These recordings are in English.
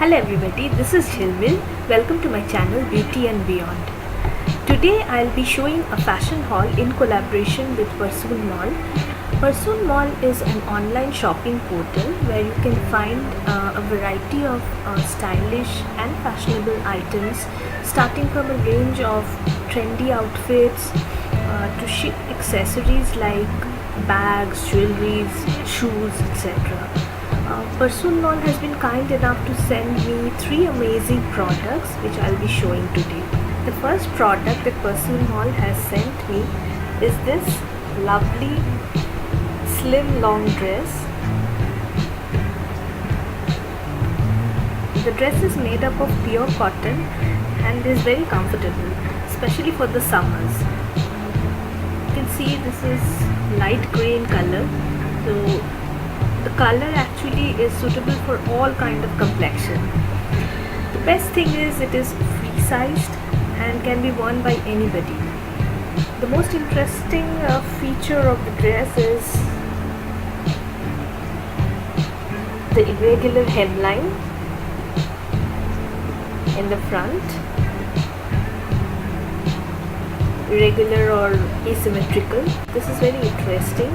Hello everybody, this is Jilmil. Welcome to my channel Beauty and Beyond. Today I'll be showing a fashion haul in collaboration with Persoon Mall. Persoon Mall is an online shopping portal where you can find a variety of stylish and fashionable items starting from a range of trendy outfits to chic accessories like bags, jewelries, shoes, etc. Persoon Mall has been kind enough to send me 3 amazing products which I'll be showing today. The first product that Persoon Mall has sent me is this lovely slim long dress. The dress is made up of pure cotton and is very comfortable, especially for the summers. You can see this is light grey in color, so the color actually is suitable for all kind of complexion. The best thing is it is free sized and can be worn by anybody. The most interesting feature of the dress is the irregular hemline in the front, irregular or asymmetrical. This is very interesting,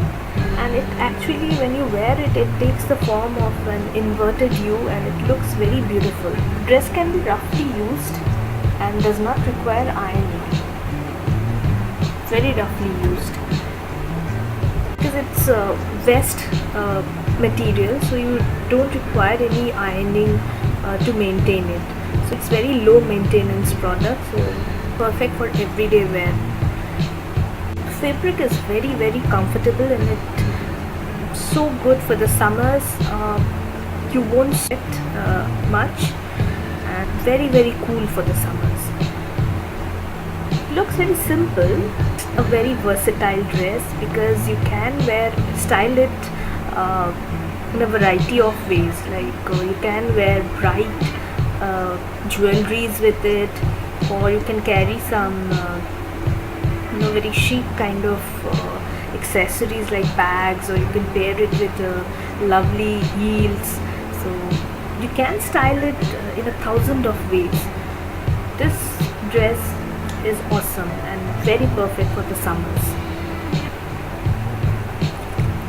and it actually, when you wear it, it takes the form of an inverted U and it looks very beautiful. The dress can be roughly used and does not require ironing. Very roughly used because it's vest material, so you don't require any ironing to maintain it. So it's very low maintenance product, so perfect for everyday wear. Fabric is very comfortable and it's so good for the summers. You won't sweat much, and very cool for the summers. It looks very simple, a very versatile dress because you can style it in a variety of ways. Like you can wear bright jewelries with it, or you can carry some very chic kind of accessories like bags, or you can pair it with lovely heels. So you can style it in 1,000 of ways. This dress is awesome and very perfect for the summers.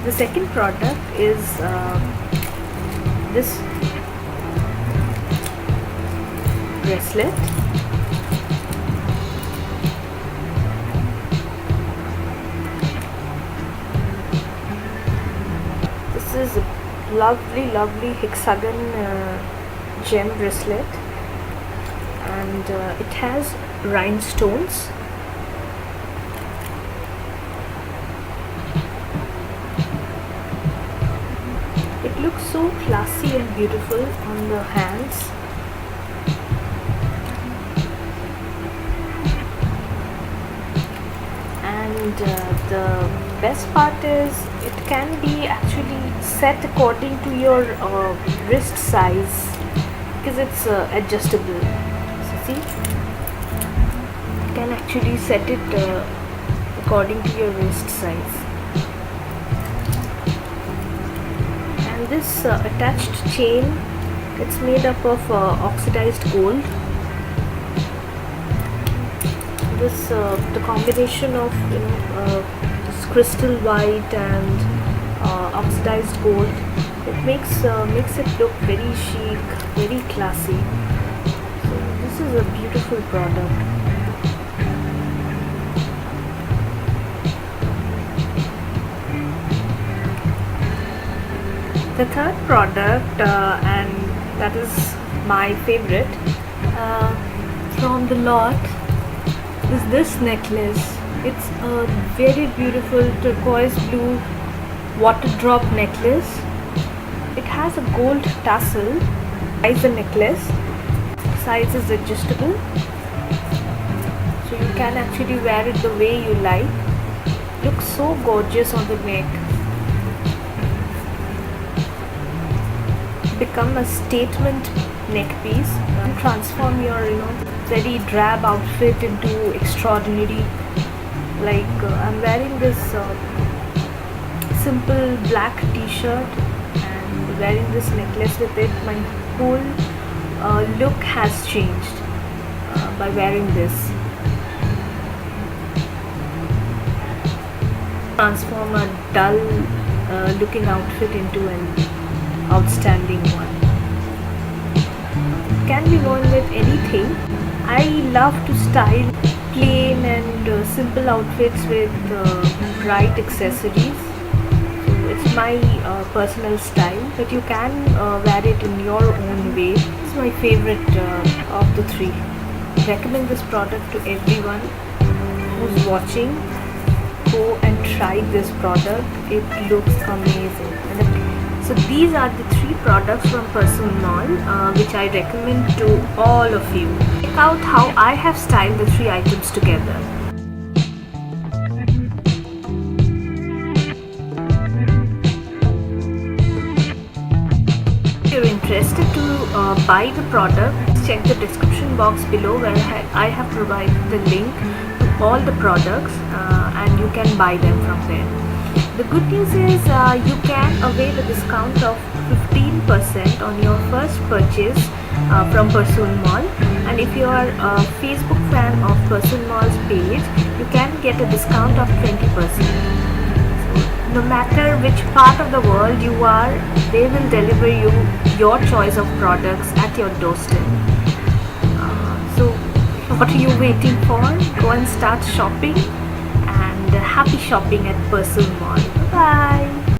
The second product is this bracelet. This is a lovely hexagon gem bracelet, and it has rhinestones. It looks so classy and beautiful on the hands. And the best part is it can be actually set according to your wrist size because it's adjustable. So see, you can actually set it according to your wrist size. And this attached chain, it's made up of oxidized gold. This the combination of this crystal white and oxidized gold, it makes it look very chic, very classy. So this is a beautiful product. The third product, and that is my favorite from the lot, is this necklace. It's a very beautiful turquoise blue water drop necklace. It has a gold tassel. Size the necklace. Size is adjustable, so you can actually wear it the way you like. Looks so gorgeous on the neck. Become a statement neck piece and transform your very drab outfit into extraordinary. Like I'm wearing this simple black t-shirt and wearing this necklace with it. My whole look has changed by wearing this. Transform a dull looking outfit into an outstanding one. Can be worn with anything. I love to style plain and simple outfits with bright accessories. So it's my personal style, but you can wear it in your own way. It's my favorite of the three. Recommend this product to everyone who's watching. Go and try this product. It looks amazing. So these are the three products from Persoon Mall which I recommend to all of you. Check out how I have styled the three items together. If you're interested to buy the product, check the description box below where I have provided the link to all the products and you can buy them from there. The good news is you can avail a discount of 15% on your first purchase from Persoon Mall, and if you are a Facebook fan of Persoon Mall's page, you can get a discount of 20%. So, no matter which part of the world you are, they will deliver you your choice of products at your doorstep. So what are you waiting for? Go and start shopping, and happy shopping at Persoon Mall. Bye.